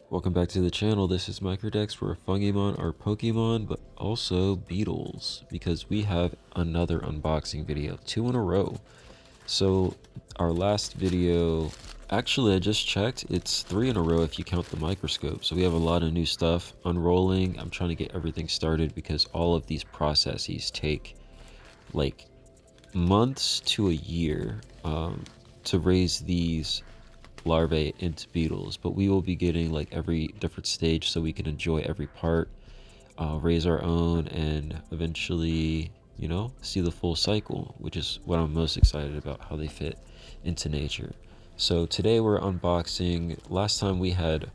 Welcome back to the channel. This is Mycrodex, where Fungimon are Pokemon, but also Beetles, because we have another unboxing video, 2 in a row. So our last video, actually I just checked, it's 3 in a row if you count the microscope. So we have a lot of new stuff unrolling. I'm trying to get everything started because all of these processes take like months to a year to raise these larvae into beetles, but we will be getting like every different stage so we can enjoy every part, raise our own, and eventually, see the full cycle, which is what I'm most excited about, how they fit into nature. So today we're unboxing. Last time we had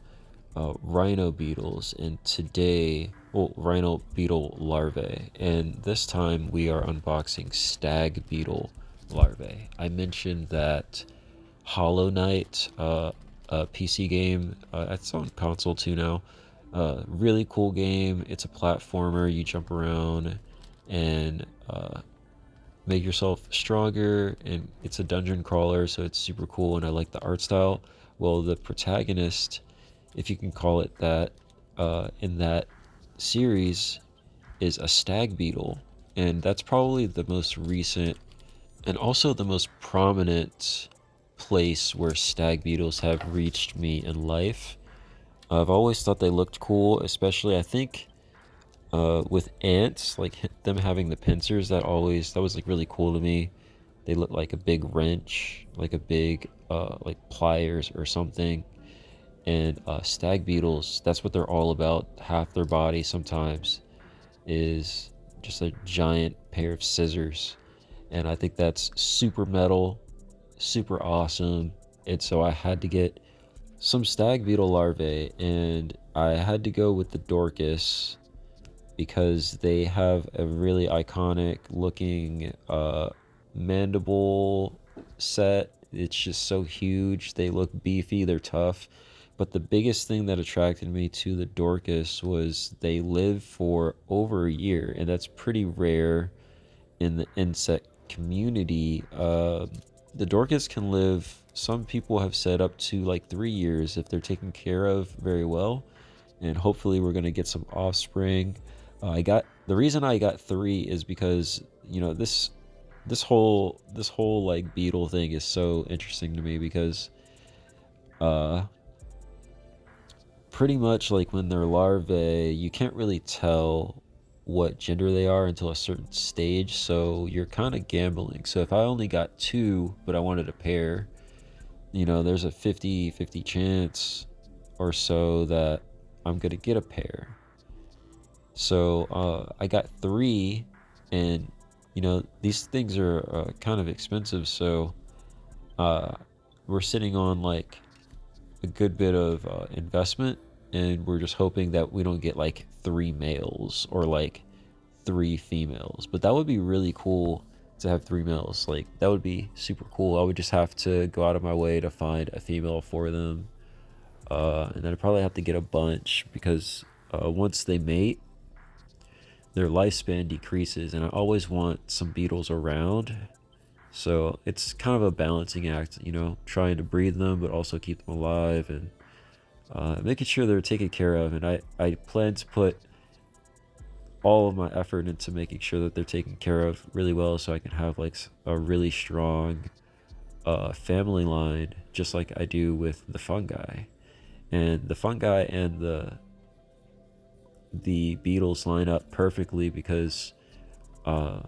rhino beetles, and today, well, rhino beetle larvae, and this time we are unboxing stag beetle larvae. I mentioned that Hollow Knight, a PC game. It's on console too now. Really cool game. It's a platformer. You jump around and make yourself stronger, and it's a dungeon crawler, so it's super cool, and I like the art style. Well, the protagonist, if you can call it that, in that series is a stag beetle, and that's probably the most recent and also the most prominent place where stag beetles have reached me in life. I've always thought they looked cool, especially I think with ants, like them having the pincers. That was like really cool to me. They look like a big wrench, like a big like pliers or something. And stag beetles, that's what they're all about. Half their body sometimes is just a giant pair of scissors, and I think that's super metal, super awesome. And so I had to get some stag beetle larvae, and I had to go with the Dorcas because they have a really iconic looking mandible set. It's just so huge. They look beefy, they're tough. But the biggest thing that attracted me to the Dorcas was they live for over a year, and that's pretty rare in the insect community. The Dorcas can live, some people have said, up to like 3 years if they're taken care of very well. And hopefully we're going to get some offspring. The reason I got 3 is because, this whole like beetle thing is so interesting to me because uh pretty much like when they're larvae, you can't really tell what gender they are until a certain stage, so you're kind of gambling. So if I only got 2 but I wanted a pair, there's a 50-50 chance or so that I'm gonna get a pair. So I got 3, and these things are kind of expensive, so uh, we're sitting on like a good bit of investment, and we're just hoping that we don't get like 3 males or like 3 females. But that would be really cool to have 3 males. Like, that would be super cool. I would just have to go out of my way to find a female for them. And then I'd probably have to get a bunch because once they mate, their lifespan decreases, and I always want some beetles around. So it's kind of a balancing act, trying to breed them but also keep them alive, and making sure they're taken care of. And I plan to put all of my effort into making sure that they're taken care of really well, so I can have like a really strong family line, just like I do with the fungi. And the fungi and the beetles line up perfectly because uh,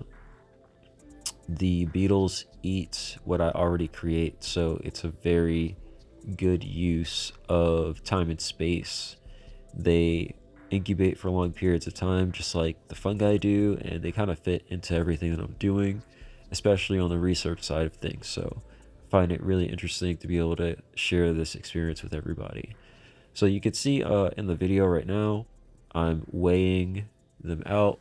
the beetles eat what I already create, so it's a very good use of time and space. They incubate for long periods of time, just like the fungi do, and they kind of fit into everything that I'm doing, especially on the research side of things. So I find it really interesting to be able to share this experience with everybody. So you can see in the video right now, I'm weighing them out,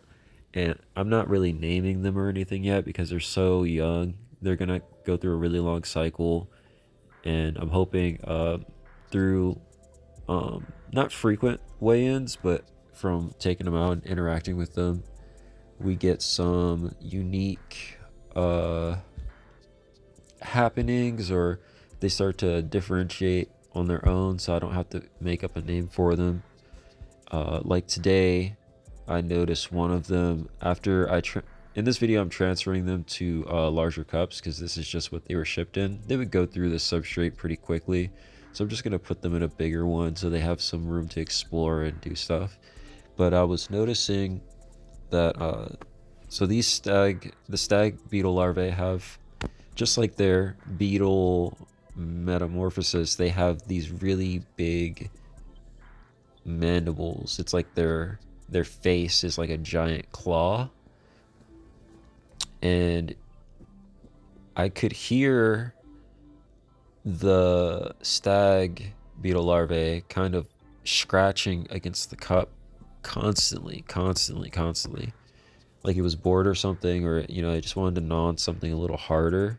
and I'm not really naming them or anything yet because they're so young. They're gonna go through a really long cycle, and I'm hoping through not frequent weigh-ins, but from taking them out and interacting with them, we get some unique happenings, or they start to differentiate on their own, so I don't have to make up a name for them. Like today, I noticed one of them after in this video I'm transferring them to larger cups because this is just what they were shipped in. They would go through the substrate pretty quickly, so I'm just gonna put them in a bigger one so they have some room to explore and do stuff. But I was noticing that so the stag beetle larvae have, just like their beetle metamorphosis, they have these really big mandibles. It's like their face is like a giant claw, and I could hear the stag beetle larvae kind of scratching against the cup constantly, like it was bored or something, or I just wanted to gnaw on something a little harder,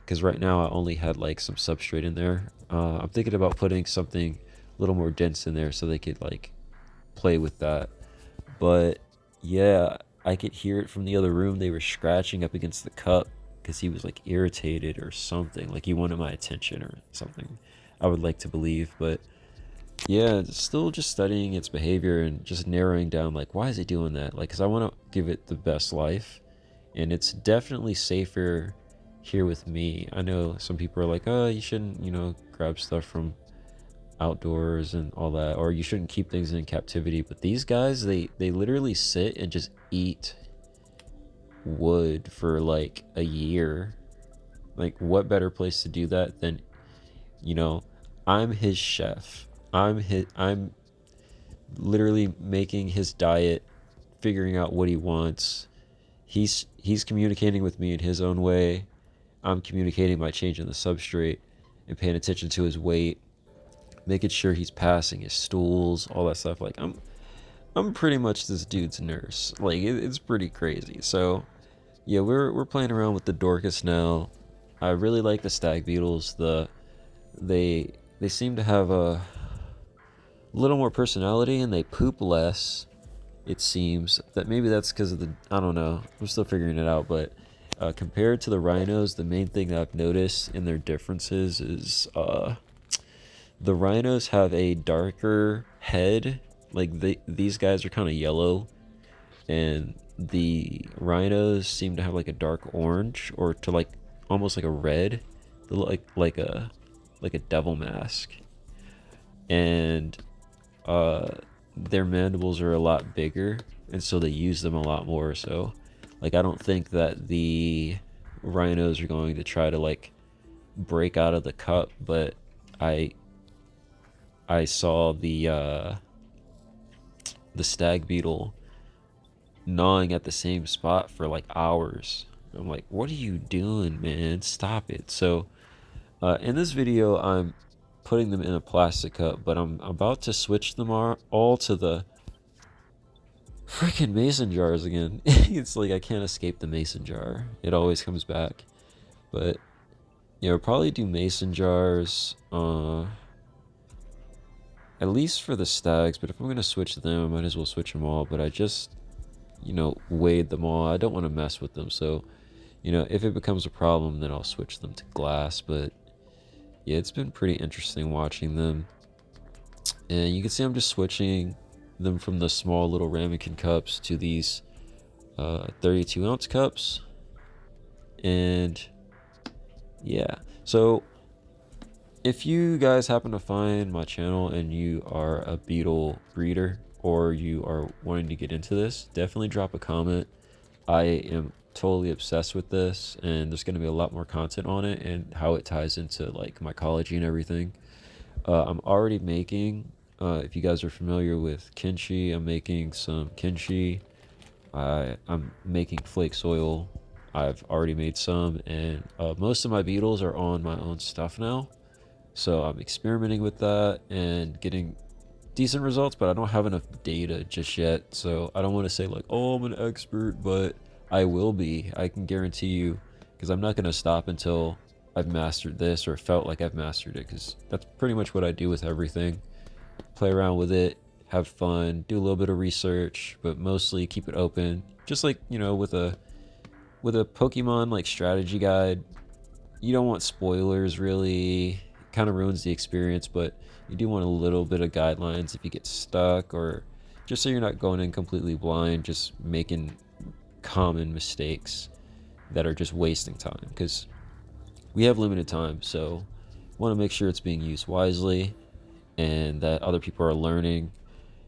because right now I only had like some substrate in there. I'm thinking about putting something a little more dense in there so they could like play with that. But yeah, I could hear it from the other room. They were scratching up against the cup because he was like irritated or something, like he wanted my attention or something, I would like to believe. But yeah, still just studying its behavior and just narrowing down like, why is it doing that? Like, because I want to give it the best life, and it's definitely safer here with me. I know some people are like, oh, you shouldn't grab stuff from outdoors and all that, or you shouldn't keep things in captivity. But these guys, they literally sit and just eat wood for like a year. Like, what better place to do that than, I'm his chef. I'm literally making his diet, figuring out what he wants. He's communicating with me in his own way. I'm communicating by changing the substrate and paying attention to his weight, making sure he's passing his stools, all that stuff. Like, I'm pretty much this dude's nurse. Like, it's pretty crazy. So yeah, we're playing around with the Dorcas now. I really like the stag beetles. They seem to have a little more personality, and they poop less. It seems that maybe that's because of I don't know. I'm still figuring it out. But compared to the rhinos, the main thing that I've noticed in their differences is the rhinos have a darker head. Like, these guys are kind of yellow, and the rhinos seem to have like a dark orange, or to like almost like a red. They look like a devil mask, and their mandibles are a lot bigger, and so they use them a lot more. So like, I don't think that the rhinos are going to try to like break out of the cup, but I saw the stag beetle gnawing at the same spot for like hours. I'm like, what are you doing, man? Stop it. So in this video, I'm putting them in a plastic cup, but I'm about to switch them all to the freaking mason jars again. It's like I can't escape the mason jar. It always comes back. But yeah, I'll probably do mason jars at least for the stags. But if I'm gonna switch them, I might as well switch them all. But I just weighed them all. I don't want to mess with them, so if it becomes a problem, then I'll switch them to glass. But yeah, it's been pretty interesting watching them. And you can see I'm just switching them from the small little ramekin cups to these 32-ounce cups. And yeah, so if you guys happen to find my channel and you are a beetle breeder, or you are wanting to get into this, definitely drop a comment. I am totally obsessed with this, and there's going to be a lot more content on it and how it ties into like mycology and everything. I'm already making, if you guys are familiar with kimchi, I'm making some kimchi. I'm making flake soil. I've already made some, and most of my beetles are on my own stuff now. So I'm experimenting with that and getting decent results, but I don't have enough data just yet. So I don't want to say like, oh, I'm an expert, but I will be. I can guarantee you, because I'm not going to stop until I've mastered this, or felt like I've mastered it, because that's pretty much what I do with everything. Play around with it, have fun, do a little bit of research, but mostly keep it open. Just like, with a Pokemon like strategy guide, you don't want spoilers really. kind of ruins the experience, but you do want a little bit of guidelines if you get stuck, or just so you're not going in completely blind, just making common mistakes that are just wasting time, because we have limited time. So want to make sure it's being used wisely and that other people are learning.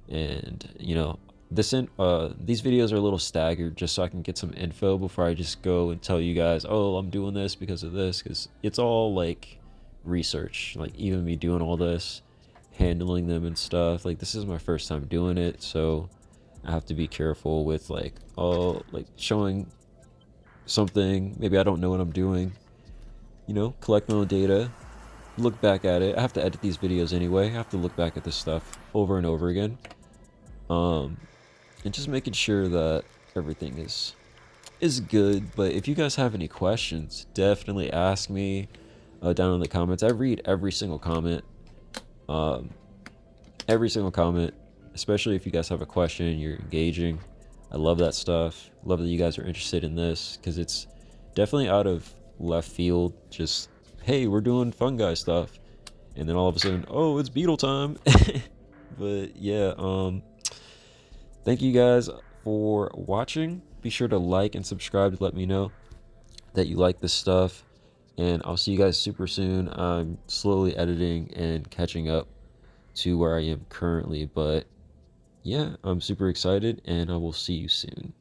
And these videos are a little staggered just so I can get some info before I just go and tell you guys, oh, I'm doing this because of this, because it's all like research. Like, even me doing all this, handling them and stuff, like, this is my first time doing it, so I have to be careful with like, oh, like showing something maybe I don't know what I'm doing. Collect my own data, look back at it. I have to edit these videos anyway. I have to look back at this stuff over and over again, and just making sure that everything is good. But if you guys have any questions, definitely ask me down in the comments. I read every single comment, especially if you guys have a question and you're engaging. I love that stuff. Love that you guys are interested in this, because it's definitely out of left field. Just, hey, we're doing fungi stuff, and then all of a sudden, oh, it's beetle time. But yeah, thank you guys for watching. Be sure to like and subscribe to let me know that you like this stuff, and I'll see you guys super soon. I'm slowly editing and catching up to where I am currently, but yeah, I'm super excited, and I will see you soon.